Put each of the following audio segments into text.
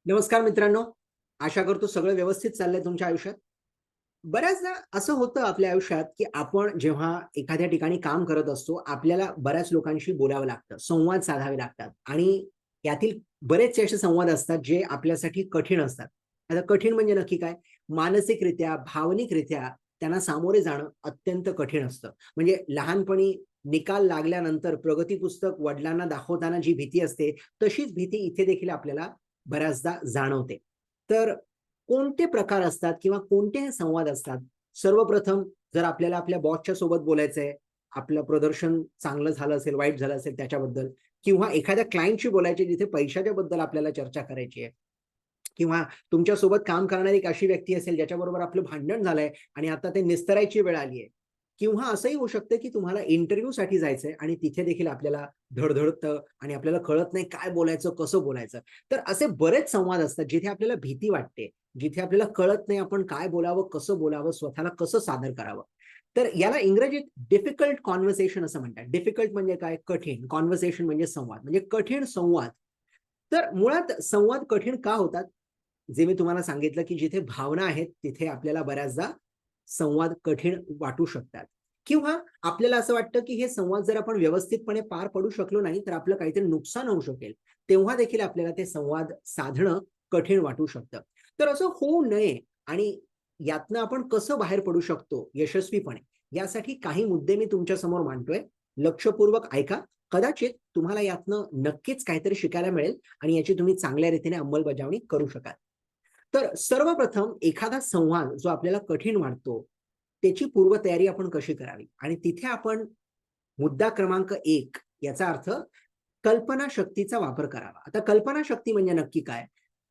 नमस्कार मित्रांनो. आशा करतो सगळं व्यवस्थित चाललंय तुमच्या आयुष्यात. बऱ्याचदा असं होतं आपल्या आयुष्यात, की आपण जेव्हा एखाद्या ठिकाणी काम करत असतो, आपल्याला बऱ्याच लोकांशी बोलावं लागतं, संवाद साधावे लागतात आणि यातील बरेचसे असे संवाद असतात, जे आपल्यासाठी कठीण असतात. आता कठीण म्हणजे नक्की काय? मानसिकरित्या, भावनिकरित्या त्यांना सामोरे जाणं अत्यंत कठीण असतं. म्हणजे लहानपणी निकाल लागल्यानंतर प्रगती पुस्तक वडिलांना दाखवताना जी भीती असते, तशीच भीती इथे देखील आपल्याला बऱ्याचदा जाणवते. तर कोणते प्रकार असतात किंवा कोणते हे संवाद असतात? सर्वप्रथम जर आपल्याला आपल्या बॉसच्या सोबत बोलायचंय, आपलं प्रदर्शन चांगलं झालं असेल, वाईट झालं असेल त्याच्याबद्दल किंवा एखाद्या क्लायंटशी बोलायचे जिथे पैशाच्या बद्दल आपल्याला चर्चा करायची आहे किंवा तुमच्यासोबत काम करणारी एक अशी व्यक्ती असेल ज्याच्याबरोबर आपलं भांडण झालंय आणि आता ते निस्तरायची वेळ आली आहे किंवा असंही होऊ शकतं, की तुम्हाला इंटरव्ह्यूसाठी जायचंय आणि तिथे देखील आपल्याला धडधडतं आणि आपल्याला कळत नाही काय बोलायचं, कसं बोलायचं. तर असे बरेच संवाद असतात जिथे आपल्याला भीती वाटते, जिथे आपल्याला कळत नाही आपण काय बोलावं, कसं बोलावं, स्वतःला कसं सादर करावं. तर याला इंग्रजीत डिफिकल्ट कन्व्हर्सेशन असं म्हणतात. डिफिकल्ट म्हणजे काय? कठीण. कन्व्हर्सेशन म्हणजे संवाद. म्हणजे कठीण संवाद. तर मुळात संवाद कठीण का होतात? जे मी तुम्हाला सांगितलं, की जिथे भावना आहेत, तिथे आपल्याला बऱ्याचदा संवाद कठीण वाटू शकतात किंवा आपल्याला असं वाटतं, की हे संवाद जर आपण व्यवस्थितपणे पार पडू शकलो नाही, तर आपलं काहीतरी नुकसान होऊ शकेल. तेव्हा देखील आपल्याला ते संवाद साधणं कठीण वाटू शकतं. तर असं होऊ नये आणि यातनं आपण कसं बाहेर पडू शकतो यशस्वीपणे, यासाठी काही मुद्दे मी तुमच्यासमोर मांडतोय. लक्षपूर्वक ऐका. कदाचित तुम्हाला यातनं नक्कीच काहीतरी शिकायला मिळेल आणि याची तुम्ही चांगल्या रीतीने अंमलबजावणी करू शकाल. तर सर्वप्रथम एखादा संवाद जो आपल्याला कठीण वाटतो, त्याची पूर्वतयारी आपण कशी करावी? आणि तिथे आपण मुद्दा क्रमांक 1 याचा अर्थ कल्पनाशक्तीचा वापर करावा. आता कल्पनाशक्ती म्हणजे नक्की काय?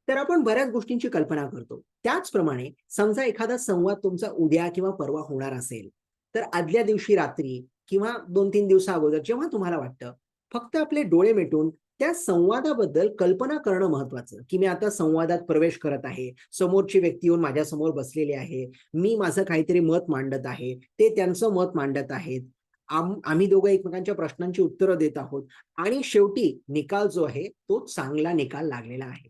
तर आपण बऱ्याच गोष्टींची कल्पना करतो. त्याचप्रमाणे समजा एखादा संवाद तुमचा उद्या किंवा परवा होणार असेल, तर आदल्या दिवशी रात्री किंवा 2-3 दिवसा अगोदर जेव्हा तुम्हाला वाटतं, फक्त आपले डोळे मिटून त्या संवादाबद्दल कल्पना करणं महत्वाचं, की मी आता संवादात प्रवेश करत आहे. समोरची व्यक्ती येऊन माझ्यासमोर बसलेली आहे. मी माझं काहीतरी मत मांडत आहे. ते त्यांचं मत मांडत आहेत. आम्ही दोघं एकमेकांच्या प्रश्नांची उत्तरं देत आहोत आणि शेवटी निकाल जो आहे, तो चांगला निकाल लागलेला आहे.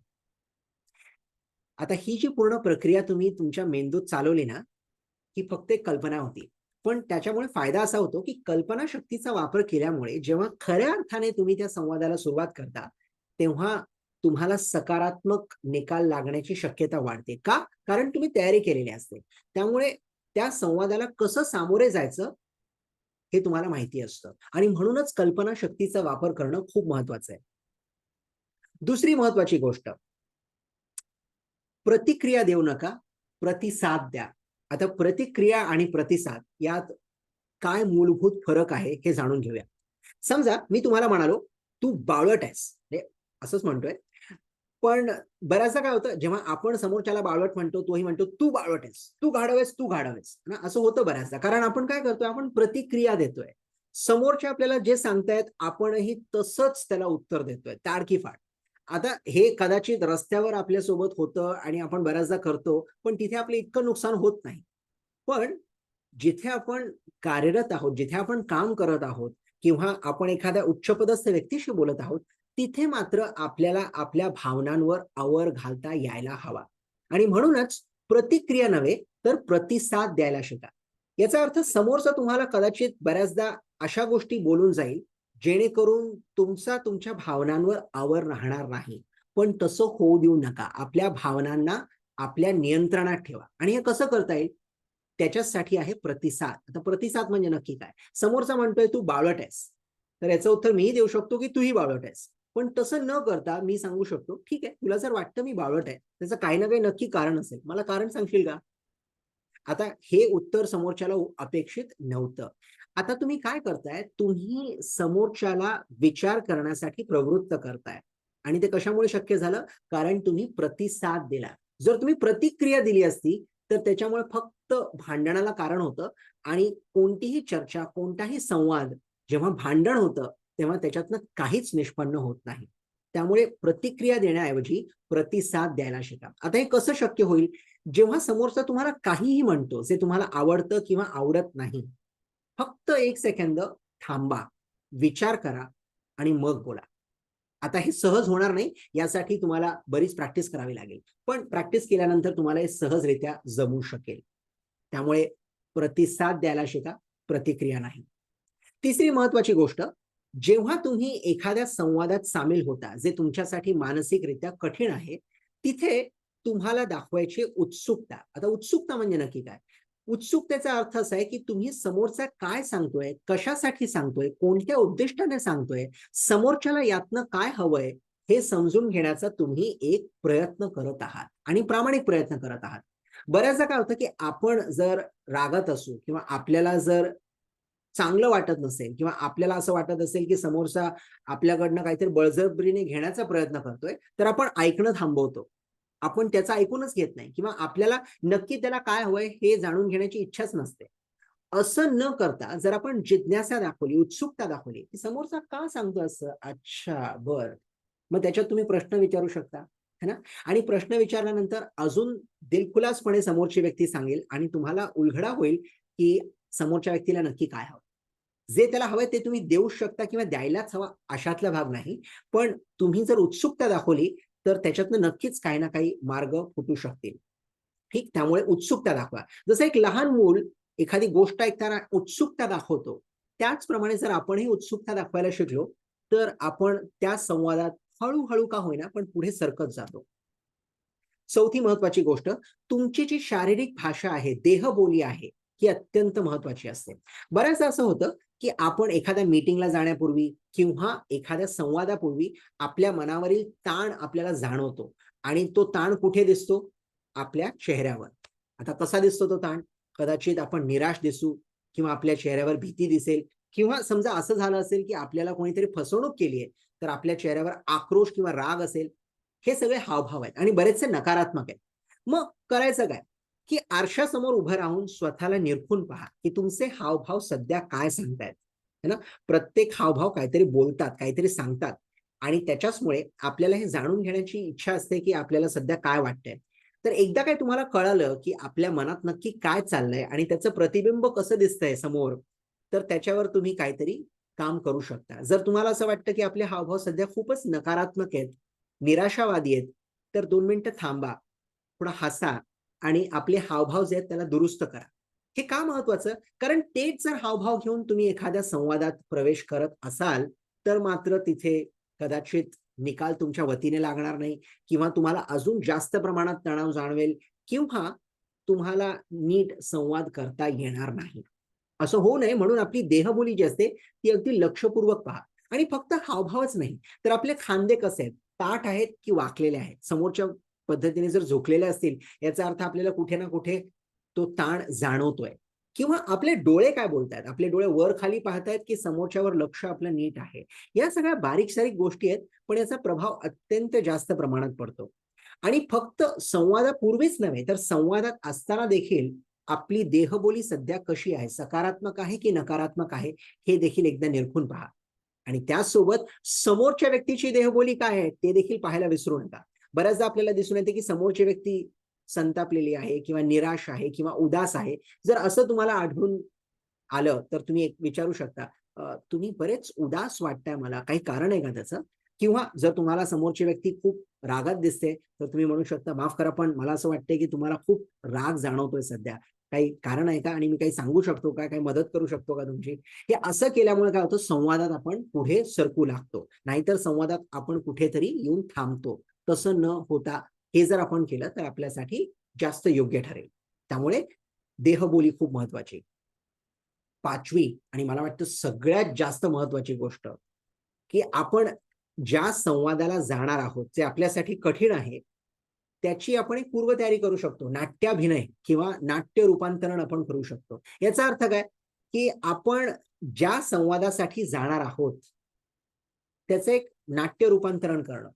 आता ही जी पूर्ण प्रक्रिया तुम्ही तुमच्या मेंदूत चालवली ना, ही फक्त एक कल्पना होती. पण त्याच्यामुळे फायदा असा होतो, की कल्पनाशक्तीचा वापर केल्यामुळे जेव्हा खऱ्या अर्थाने तुम्ही त्या संवादाला सुरुवात करता, तेव्हा तुम्हाला सकारात्मक निकाल लागण्याची शक्यता वाढते. का? कारण तुम्ही तयारी केलेली असते. त्यामुळे त्या संवादाला कसं सामोरे जायचं, हे तुम्हाला माहिती असतं आणि म्हणूनच कल्पनाशक्तीचा वापर करणं खूप महत्वाचं आहे. दुसरी महत्वाची गोष्ट, प्रतिक्रिया देऊ नका, प्रतिसाद द्या. आता प्रतिक्रिया आणि प्रतिसाद यात काय मूलभूत फरक आहे हे जाणून घेऊया. समजा मी तुम्हाला म्हणालो, "तू बावळट आहेस." म्हणजे असंच म्हणतोय. पण बऱ्याचदा काय होतं, जेव्हा आपण समोरच्याला बावळट म्हणतो, तोही म्हणतो, "तू बावळट आहेस, तू गाढव आहेस, तू गाढव आहेस." ना, असं होतं बऱ्याचदा. कारण आपण काय करतोय, आपण प्रतिक्रिया देतोय. समोरचे आपल्याला जे सांगतायत, आपणही तसंच त्याला उत्तर देतोय, ताडकीफाड. आता हे कदाचित रस्त्यावर आपल्यासोबत होतं आणि आपण बऱ्याचदा करतो, पण तिथे आपलं इतकं नुकसान होत नाही. पण जिथे आपण कार्यरत आहोत, जिथे आपण काम करत आहोत किंवा आपण एखाद्या उच्चपदस्थ व्यक्तीशी बोलत आहोत, तिथे मात्र आपल्याला आपल्या भावनांवर आवर घालता यायला हवा. आणि म्हणूनच प्रतिक्रिया नव्हे, तर प्रतिसाद द्यायला शिका. याचा अर्थ समोरचा तुम्हाला कदाचित बऱ्याचदा अशा गोष्टी बोलून जाईल, जेणेकरून तुमच्या भावनांवर आवर राहणार नाही. पण तसं होऊ देऊ नका. आपल्या भावनांना आपल्या नियंत्रणात ठेवा आणि हे कसं करता येईल? त्याच्यासाठी आहे प्रतिसाद. आता प्रतिसाद म्हणजे नक्की काय? समोरचा म्हणतोय, "तू बावळट आहेस." तर याचं उत्तर मीही देऊ शकतो, की "तूही बावळट आहेस." पण तसं न करता मी सांगू शकतो, "ठीक आहे, तुला जर वाटतं मी बावळट आहे, त्याचं काही ना काही नक्की कारण असेल. मला कारण सांगशील का?" आता हे उत्तर समोरच्याला अपेक्षित नव्हतं. आता तुम्ही काय करताय, तुम्ही समोरच्याला विचार करण्यासाठी प्रवृत्त करताय आणि ते कशामुळे शक्य झालं? कारण तुम्ही प्रतिसाद दिला. जर तुम्ही प्रतिक्रिया दिली असती, तर त्याच्यामुळे फक्त भांडणाला कारण होतं आणि कोणतीही चर्चा, कोणताही संवाद जेव्हा भांडण होतं, तेव्हा त्याच्यातनं काहीच निष्पन्न होत नाही. त्यामुळे प्रतिक्रिया देण्याऐवजी प्रतिसाद द्यायला शिका. आता हे कसं शक्य होईल? जेव्हा समोरचा तुम्हाला काहीही म्हणतो, जे तुम्हाला आवडतं किंवा आवडत नाही, फक्त 1 सेकंद थांबा, विचार करा आणि मग बोला. आता हे सहज होणार नाही, यासाठी तुम्हाला बरीच प्रॅक्टिस करावी लागेल. पण प्रॅक्टिस केल्यानंतर तुम्हाला हे सहजरित्या जमू शकेल. त्यामुळे प्रतिसाद द्यायला शिका, प्रतिक्रिया नाही. तिसरी महत्वाची गोष्ट, जेव्हा तुम्ही एखाद्या संवादात सामील होता, जे तुमच्यासाठी मानसिकरित्या कठीण आहे, तिथे तुम्हाला दाखवायची उत्सुकता. आता उत्सुकता म्हणजे नक्की काय? उत्सुकतेचा अर्थ असा आहे, की तुम्ही समोरचा काय सांगतोय, कशासाठी सांगतोय, कोणत्या उद्दिष्टाने सांगतोय, समोरच्याला यातनं काय हवंय, हे समजून घेण्याचा तुम्ही एक प्रयत्न करत आहात आणि प्रामाणिक प्रयत्न करत आहात. बऱ्याचदा काय होतं, की आपण जर रागात असू किंवा आपल्याला जर चांगलं वाटत नसेल किंवा आपल्याला असं वाटत असेल, की समोरचा आपल्याकडनं काहीतरी बळजबरीने घेण्याचा प्रयत्न करतोय, तर आपण ऐकणं थांबवतो. आपण त्याचं ऐकूनच घेत नाही किंवा आपल्याला नक्की त्याला काय हवंय हे जाणून घेण्याची इच्छाच नसते. असं न करता जर आपण जिज्ञासा दाखवली, उत्सुकता दाखवली, की समोरचा का सांगतो असं? अच्छा, बरं. मग त्याच्यात तुम्ही प्रश्न विचारू शकता, है ना? आणि प्रश्न विचारल्यानंतर अजून दिलखुलासपणे समोरची व्यक्ती सांगेल आणि तुम्हाला उलगडा होईल, की समोरच्या व्यक्तीला नक्की काय हवं. जे त्याला हवंय ते तुम्ही देऊच शकता किंवा द्यायलाच हवा अशातला भाग नाही. पण तुम्ही जर उत्सुकता दाखवली, तर त्याच्यातनं नक्कीच काही ना काही मार्ग फुटू शकतील. ठीक? त्यामुळे उत्सुकता दाखवा. जसं एक लहान मूल एखादी गोष्ट ऐकताना उत्सुकता दाखवतो, त्याचप्रमाणे जर आपणही उत्सुकता दाखवायला शिकलो, तर आपण त्या संवादात हळू-हळू का होईना, पण पुढे सरकत जातो. चौथी महत्वाची गोष्ट, तुमची जी शारीरिक भाषा आहे, देहबोली आहे, ही अत्यंत महत्वाची असते. बऱ्याचदा असं होतं, की आपण एखाद्या मीटिंगला जाण्यापूर्वी किंवा एखाद्या संवादापूर्वी आपल्या मनावरील ताण आपल्याला जाणवतो आणि तो ताण कुठे दिसतो? आपल्या चेहऱ्यावर. आता कसा दिसतो तो ताण? कदाचित आपण निराश दिसू किंवा आपल्या चेहऱ्यावर भीती दिसेल किंवा समजा असं झालं असेल, की आपल्याला कोणीतरी फसवणूक केली आहे, तर आपल्या चेहऱ्यावर आक्रोश किंवा राग असेल. हे सगळे हावभाव आहेत आणि बरेचसे नकारात्मक आहेत. मग करायचं काय? की आरशासमोर उभं राहून स्वतःला निरखून पहा, की तुमचे हावभाव सध्या काय सांगतायत, है ना? प्रत्येक हावभाव काहीतरी बोलतात, काहीतरी सांगतात आणि त्याच्याचमुळे आपल्याला हे जाणून घेण्याची इच्छा असते, की आपल्याला सध्या काय वाटतंय. तर एकदा काय तुम्हाला कळालं, की आपल्या मनात नक्की काय चाललंय आणि त्याचं प्रतिबिंब कसं दिसतंय समोर, तर त्याच्यावर तुम्ही काहीतरी काम करू शकता. जर तुम्हाला असं वाटतं, की आपले हावभाव सध्या खूपच नकारात्मक आहेत, निराशावादी आहेत, तर 2 मिनिटं थांबा, थोडा हसा आणि आपले हावभाव जे आहेत त्याला दुरुस्त करा. हे का महत्वाचं? कारण तेच जर हावभाव घेऊन तुम्ही एखाद्या संवादात प्रवेश करत असाल, तर मात्र तिथे कदाचित निकाल तुमच्या वतीने लागणार नाही किंवा तुम्हाला अजून जास्त प्रमाणात तणाव जाणवेल किंवा तुम्हाला नीट संवाद करता येणार नाही. असं होऊ नये म्हणून आपली देहबोली जी असते, ती अगदी लक्षपूर्वक पहा आणि फक्त हावभावच नाही, तर आपले खांदे कसे आहेत? ताठ आहेत की वाकलेले आहेत? समोरच्या पद्धतीने जर झुकलेले असतील, याचा अर्थ आपल्याला कुठे ना कुठे तो ताण जाणवतोय किंवा आपले डोळे काय बोलतायत? आपले डोळे वर-खाली पाहतायत की समोरच्यावर लक्ष आपलं नीट आहे? या सगळ्या बारीक-सारीक गोष्टी आहेत, पण याचा प्रभाव अत्यंत जास्त प्रमाणात पडतो. आणि फक्त संवादापूर्वीच नव्हे, तर संवादात असताना देखील आपली देहबोली सध्या कशी आहे? सकारात्मक आहे की नकारात्मक आहे? हे देखील एकदा निरखून पहा. आणि त्याचसोबत समोरच्या व्यक्तीची देहबोली काय आहे? ते देखील पाहायला विसरू नका. बऱ्याचदा आपल्याला दिसून येते की समोरची व्यक्ती संतापलेली आहे किंवा निराश आहे किंवा उदास आहे. जर असं तुम्हाला आढळून आलं, तर तुम्ही एक विचारू शकता, तुम्ही बरेच उदास वाटताय मला, काही कारण आहे का त्याचं? किंवा जर तुम्हाला समोरची व्यक्ती खूप रागात दिसते, तर तुम्ही म्हणू शकता, "माफ करा, पण मला असं वाटतंय की तुम्हाला खूप राग जाणवतोय सध्या. काही कारण आहे का? आणि मी काही सांगू शकतो का? काही मदत करू शकतो का तुमची?" हे असं केल्यामुळे काय होतं, संवादात आपण पुढे सरकू लागतो. नाहीतर संवादात आपण कुठेतरी येऊन थांबतो. तसं न होता हे जर आपण केलं, तर आपल्यासाठी जास्त योग्य ठरेल. त्यामुळे देहबोली खूप महत्त्वाची. 5वी आणि मला वाटतं सगळ्यात जास्त महत्त्वाची गोष्ट, की आपण ज्या संवादाला जाणार आहोत, जे आपल्यासाठी कठीण आहे, त्याची आपण एक पूर्वतयारी करू शकतो. नाट्याभिनय किंवा नाट्य रूपांतरण आपण करू शकतो. याचा अर्थ काय? की आपण ज्या संवादासाठी जाणार आहोत, त्याचं एक नाट्य रूपांतरण करणं.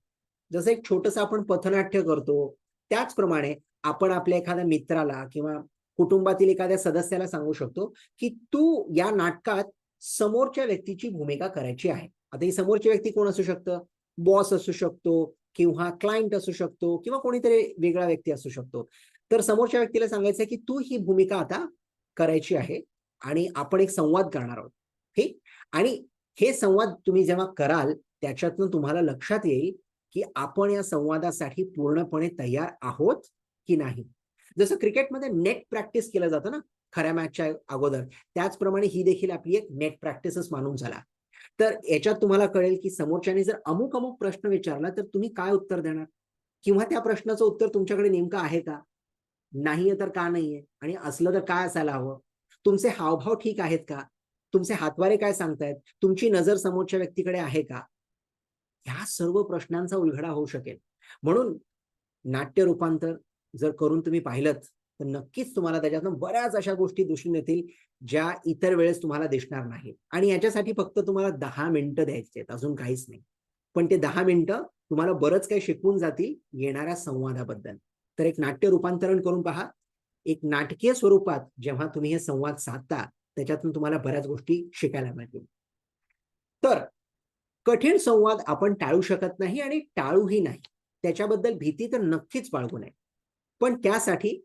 जसं एक छोटंसं आपण पथनाट्य करतो, त्याचप्रमाणे आपण आपल्या एखाद्या मित्राला किंवा कुटुंबातील एखाद्या सदस्याला सांगू शकतो, की तू या नाटकात समोरच्या व्यक्तीची भूमिका करायची आहे. आता ही समोरची व्यक्ती कोण असू शकतं? बॉस असू शकतो किंवा क्लायंट असू शकतो किंवा कोणीतरी वेगळा व्यक्ती असू शकतो. तर समोरच्या व्यक्तीला सांगायचं आहे, की तू ही भूमिका आता करायची आहे आणि आपण एक संवाद करणार आहोत. ठीक? आणि हे संवाद तुम्ही जेव्हा कराल, त्याच्यातनं तुम्हाला लक्षात येईल की आपण या संवादासाठी पूर्णपणे तयार आहोत की नाही. जसं क्रिकेटमध्ये नेट प्रॅक्टिस केलं जातं ना खऱ्या मॅचच्या अगोदर, त्याचप्रमाणे ही देखील आपली एक नेट प्रॅक्टिसच मानून चला. तर याच्यात तुम्हाला कळेल की समोरच्याने जर अमुक प्रश्न विचारला तर तुम्ही काय उत्तर देणार? किंवा त्या प्रश्नाचं उत्तर तुमच्याकडे नेमकं आहे का? नाहीये तर का नाहीये? आणि असलं तर काय असायला हवं? तुमचे हावभाव ठीक आहेत का? तुमचे हातवारे काय सांगतायत? तुमची नजर समोरच्या व्यक्तीकडे आहे का? ह्या सर्व प्रश्नांचा उलगडा होऊ शकेल. म्हणून नाट्य रूपांतर जर करून तुम्ही पाहिलंत, तर नक्कीच तुम्हाला त्याच्यातून बऱ्याच अशा गोष्टी दिसून येतील, ज्या इतर वेळेस तुम्हाला दिसणार नाहीत. आणि याच्यासाठी फक्त तुम्हाला 10 मिनिटं द्यायची आहेत, अजून काहीच नाही. पण ते 10 मिनिटं तुम्हाला बरंच काही शिकवून जातील येणाऱ्या संवादाबद्दल. तर एक नाट्य रूपांतरण करून पहा. एक नाटकीय स्वरूपात जेव्हा तुम्ही हे संवाद साधता, त्याच्यातून तुम्हाला बऱ्याच गोष्टी शिकायला मिळतील. तर कठीण संवाद आपण टाळू शकत नाही आणि टाळूही नाही. त्याच्याबद्दल भीती तर नक्कीच बाळगू नये. पण त्यासाठी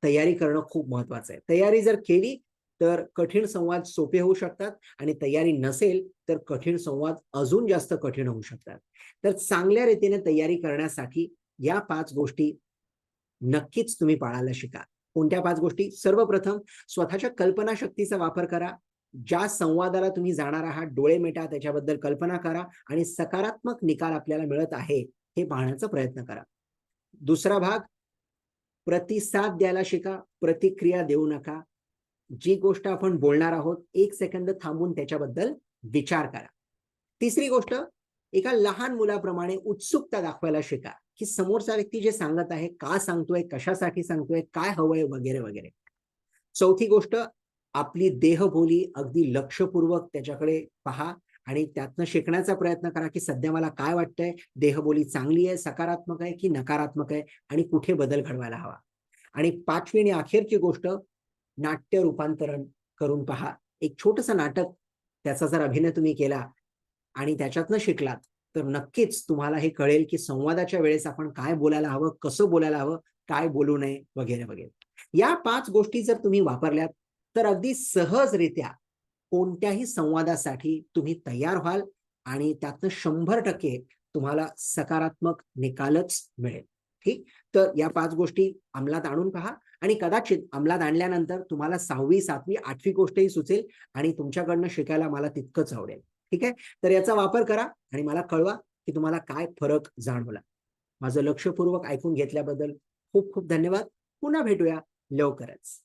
तयारी करणं खूप महत्वाचं आहे. तयारी जर केली तर कठीण संवाद सोपे होऊ शकतात आणि तयारी नसेल तर कठीण संवाद अजून जास्त कठीण होऊ शकतात. तर चांगल्या रीतीने तयारी करण्यासाठी या 5 गोष्टी नक्कीच तुम्ही पाळायला शिका. कोणत्या 5 गोष्टी? सर्वप्रथम स्वतःच्या कल्पनाशक्तीचा वापर करा. ज्या संवादाला तुम्ही जाणार आहात, डोळे मिटा, त्याच्याबद्दल कल्पना करा आणि सकारात्मक निकाल आपल्याला मिळत आहे, हे पाहण्याचा प्रयत्न करा. दुसरा भाग, प्रतिसाद द्यायला शिका, प्रतिक्रिया देऊ नका. जी गोष्ट आपण बोलणार आहोत, 1 सेकंद थांबून त्याच्याबद्दल विचार करा. तिसरी गोष्ट, एका लहान मुलाप्रमाणे उत्सुकता दाखवायला शिका, की समोरचा व्यक्ती जे सांगत आहे, का सांगतोय, कशासाठी सांगतोय, काय हवंय वगैरे, वगैरे. चौथी गोष्ट, आपली देहबोली अगदी लक्षपूर्वक त्याच्याकडे पहा आणि त्यातनं शिकण्याचा प्रयत्न करा, की सध्या मला काय वाटतंय, देहबोली चांगली आहे, सकारात्मक आहे, की नकारात्मक आहे आणि कुठे बदल घडवायला हवा. आणि 5वी आणि अखेरची गोष्ट, नाट्य रूपांतरण करून पहा. एक छोटंसं नाटक, त्याचा जर अभिनय तुम्ही केला आणि त्याच्यातनं शिकलात, तर नक्कीच तुम्हाला हे कळेल, की संवादाच्या वेळेस आपण काय बोलायला हवं, कसं बोलायला हवं, काय बोलू नये, वगैरे, वगैरे. या 5 गोष्टी जर तुम्ही वापरल्यात, तर अगदी सहजरित्या कोणत्याही संवादासाठी तुम्ही तयार व्हाल आणि त्यातनं 100% तुम्हाला सकारात्मक निकालच मिळेल. ठीक? तर या 5 गोष्टी अंमलात आणून पहा आणि कदाचित अंमलात आणल्यानंतर तुम्हाला 6वी, 7वी, 8वी गोष्टही सुचेल आणि तुमच्याकडनं शिकायला मला तितकंच आवडेल. ठीक आहे? तर याचा वापर करा आणि मला कळवा, की तुम्हाला काय फरक जाणवला. माझं लक्षपूर्वक ऐकून घेतल्याबद्दल खूप खूप धन्यवाद. पुन्हा भेटूया लवकरच.